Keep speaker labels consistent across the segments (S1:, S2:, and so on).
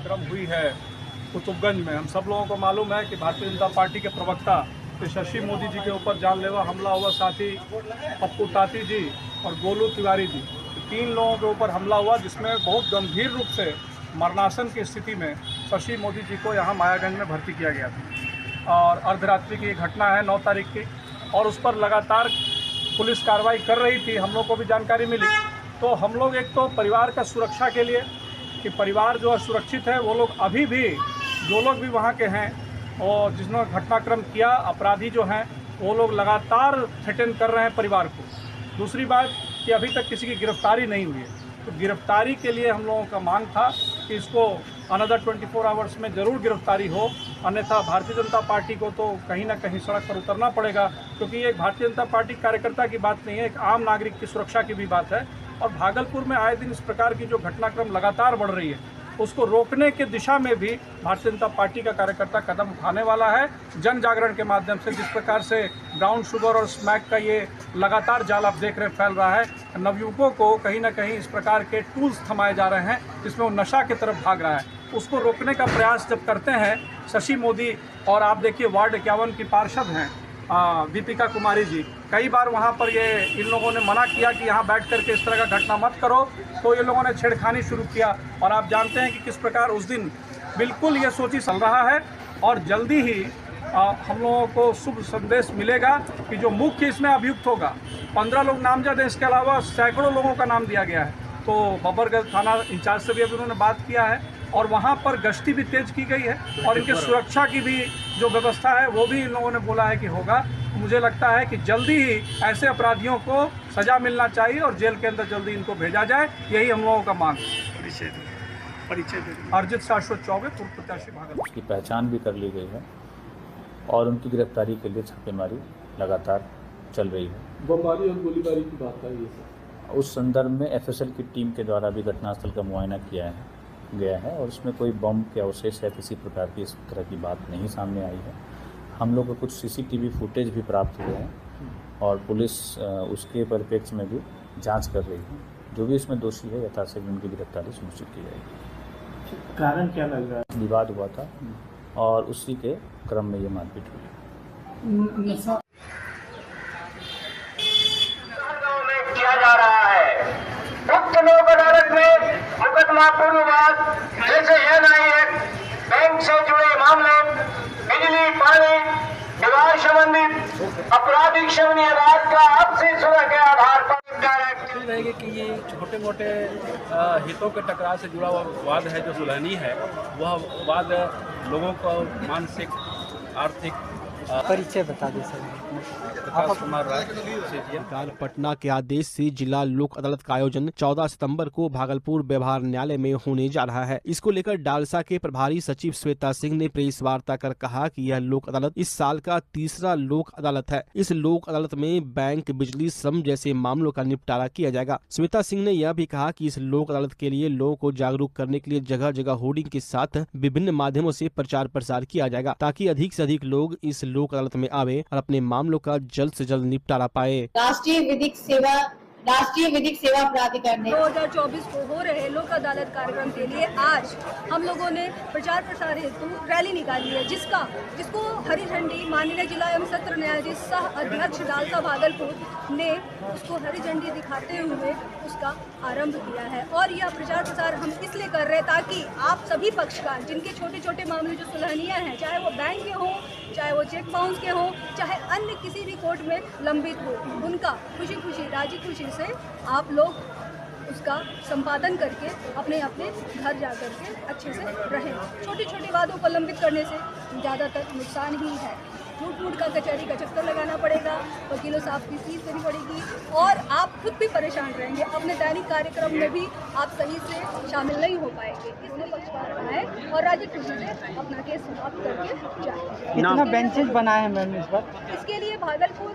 S1: क्रम हुई है कुतुबगंज में। हम सब लोगों को मालूम है कि भारतीय जनता पार्टी के प्रवक्ता शशि मोदी जी के ऊपर जानलेवा हमला हुआ, साथी पप्पू ताती जी और गोलू तिवारी जी, 3 लोगों के ऊपर हमला हुआ, जिसमें बहुत गंभीर रूप से मरणासन की स्थिति में शशि मोदी जी को यहाँ मायागंज में भर्ती किया गया था। और अर्धरात्रि की घटना है 9 तारीख की, और उस पर लगातार पुलिस कार्रवाई कर रही थी। हम लोग को भी जानकारी मिली, तो हम लोग एक तो परिवार का सुरक्षा के लिए कि परिवार जो है सुरक्षित है, वो लोग अभी भी जो लोग भी वहाँ के हैं और जिन्होंने घटनाक्रम किया, अपराधी जो हैं वो लोग लगातार थ्रेटन कर रहे हैं परिवार को। दूसरी बात कि अभी तक किसी की गिरफ्तारी नहीं हुई है, तो गिरफ्तारी के लिए हम लोगों का मांग था कि इसको अनदर 24 आवर्स में ज़रूर गिरफ्तारी हो, अन्यथा भारतीय जनता पार्टी को तो कहीं ना कहीं सड़क पर उतरना पड़ेगा, क्योंकि ये एक भारतीय जनता पार्टी कार्यकर्ता की बात नहीं है, एक आम नागरिक की सुरक्षा की भी बात है। और भागलपुर में आए दिन इस प्रकार की जो घटनाक्रम लगातार बढ़ रही है, उसको रोकने के दिशा में भी भारतीय जनता पार्टी का कार्यकर्ता कदम उठाने वाला है, जन जागरण के माध्यम से। जिस प्रकार से ब्राउन शुगर और स्मैक का ये लगातार जाल आप देख रहे हैं फैल रहा है, नवयुवकों को कहीं ना कहीं इस प्रकार के टूल्स थमाए जा रहे हैं जिसमें वो नशा की तरफ भाग रहा है, उसको रोकने का प्रयास जब करते हैं शशि मोदी। और आप देखिए वार्ड 51 की पार्षद हैं दीपिका कुमारी जी, कई बार वहाँ पर ये इन लोगों ने मना किया कि यहाँ बैठ करके इस तरह का घटना मत करो, तो ये लोगों ने छेड़खानी शुरू किया। और आप जानते हैं कि किस प्रकार उस दिन बिल्कुल ये सोची चल रहा है, और जल्दी ही हम लोगों को शुभ संदेश मिलेगा कि जो मुख्य इसमें अभियुक्त होगा, 15 लोग नामजद हैं, इसके अलावा सैकड़ों लोगों का नाम दिया गया है। तो बबरगढ़ थाना इंचार्ज से भी अभी उन्होंने बात किया है, और वहाँ पर गश्ती भी तेज की गई है, और इनके सुरक्षा की भी जो व्यवस्था है वो भी इन लोगों ने बोला है कि होगा। मुझे लगता है कि जल्दी ही ऐसे अपराधियों को सज़ा मिलना चाहिए और जेल के अंदर जल्दी इनको भेजा जाए, यही हम लोगों का मांग है। अर्जित शाश्वत चौबे, पूर्व प्रत्याशी भागलपुर।
S2: उसकी पहचान भी कर ली गई है और उनकी गिरफ्तारी के लिए छापेमारी लगातार चल रही है।
S3: बमबारी और गोलीबारी की बात आई है,
S2: उस संदर्भ में एफएसएल की टीम के द्वारा भी घटनास्थल का मुआयना किया गया है और उसमें कोई बम के अवशेष या किसी प्रकार की इस तरह की बात नहीं सामने आई है। हम लोग को कुछ सीसीटीवी फुटेज भी प्राप्त हुए हैं और पुलिस उसके परिप्रेक्ष्य में भी जांच कर रही है। जो भी इसमें दोषी है यथाशीघ्र उनकी गिरफ्तारी सुनिश्चित की जाएगी।
S3: कारण क्या लग रहा है?
S2: विवाद हुआ था और उसी के क्रम में ये मारपीट हुई।
S4: किया जा रहा है मुख्य लोक अदालत में मुकदमा पूर्ववाद जैसे NIA, बैंक से जुड़े मामले, बिजली पानी, विवाह संबंधित आपराधिक शमनीयवाद का आपसी सुलह के आधार पर
S5: रहेगी कि ये छोटे मोटे हितों के टकराव से जुड़ा हुआ वाद है, जो सुलहनी है, वह वाद लोगों को मानसिक आर्थिक
S6: परिचय बता दें सर।
S5: विकास कुमार राय
S7: पटना के आदेश से जिला लोक अदालत का आयोजन 14 सितंबर को भागलपुर व्यवहार न्यायालय में होने जा रहा है। इसको लेकर डालसा के प्रभारी सचिव श्वेता सिंह ने प्रेस वार्ता कर कहा कि यह लोक अदालत इस साल का तीसरा लोक अदालत है। इस लोक अदालत में बैंक, बिजली, श्रम जैसे मामलों का निपटारा किया जाएगा। श्वेता सिंह ने यह भी कहा कि इस लोक अदालत के लिए लोगों को जागरूक करने के लिए जगह जगह होर्डिंग के साथ विभिन्न माध्यमों से प्रचार प्रसार किया जाएगा, ताकि अधिक से अधिक लोग इस लोक अदालत में आवे और अपने मामलों का जल्द से जल्द निपटारा पाए।
S8: राष्ट्रीय विधिक सेवा प्राधिकरण ने
S9: 2024 को हो रहे लोक अदालत कार्यक्रम के लिए आज हम लोगों ने प्रचार प्रसार हेतु रैली निकाली है, जिसको हरी झंडी माननीय जिला एवं सत्र न्यायाधीश सह अध्यक्ष डालसा भागलपुर ने उसको हरी झंडी दिखाते हुए उसका आरंभ किया है। और यह प्रचार प्रसार हम इसलिए कर रहे हैं ताकि आप सभी पक्षकार जिनके छोटे छोटे मामले जो सुलहनीय हैं, चाहे वो बैंक के हों, चाहे वो चेक बाउंस के हों, चाहे अन्य किसी भी कोर्ट में लंबित हो, उनका खुशी खुशी राजी खुशी से आप लोग उसका संपादन करके अपने घर जा करके अच्छे से रहें। छोटी छोटी बातों को लंबित करने से ज़्यादातर नुकसान ही है। झूठ का कचहरी का चक्कर लगाना पड़ेगा, वकीलों से आपकी फीस देनी पड़ेगी और आप खुद भी परेशान रहेंगे। अपने दैनिक कार्यक्रम में भी आप सही से शामिल नहीं हो पाएंगे। इसलिए पक्षकार बनाए और राजी खुशी से अपना केस समाप्त करके जाए।
S6: कितना बेंचेस बनाए हैं मैम इस बार?
S9: इसके लिए भागलपुर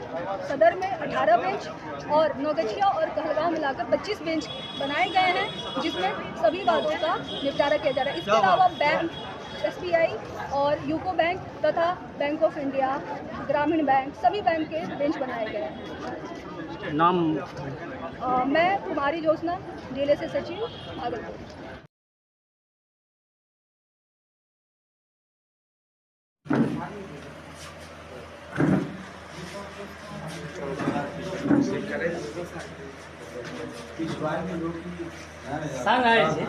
S9: सदर में 18 बेंच और नौगछिया और कहलगांव मिलाकर 25 बेंच बनाए गए हैं, जिसमें सभी वादों का निपटारा किया जा रहा है। इसके अलावा बैंक SBI और यूको बैंक तथा बैंक ऑफ इंडिया, ग्रामीण बैंक, सभी बैंक के बेंच बनाए गए हैं।
S6: नाम
S9: मैं कुमारी ज्योत्सना, जिले से सचिव, भागलपुर।
S6: संग आए थे।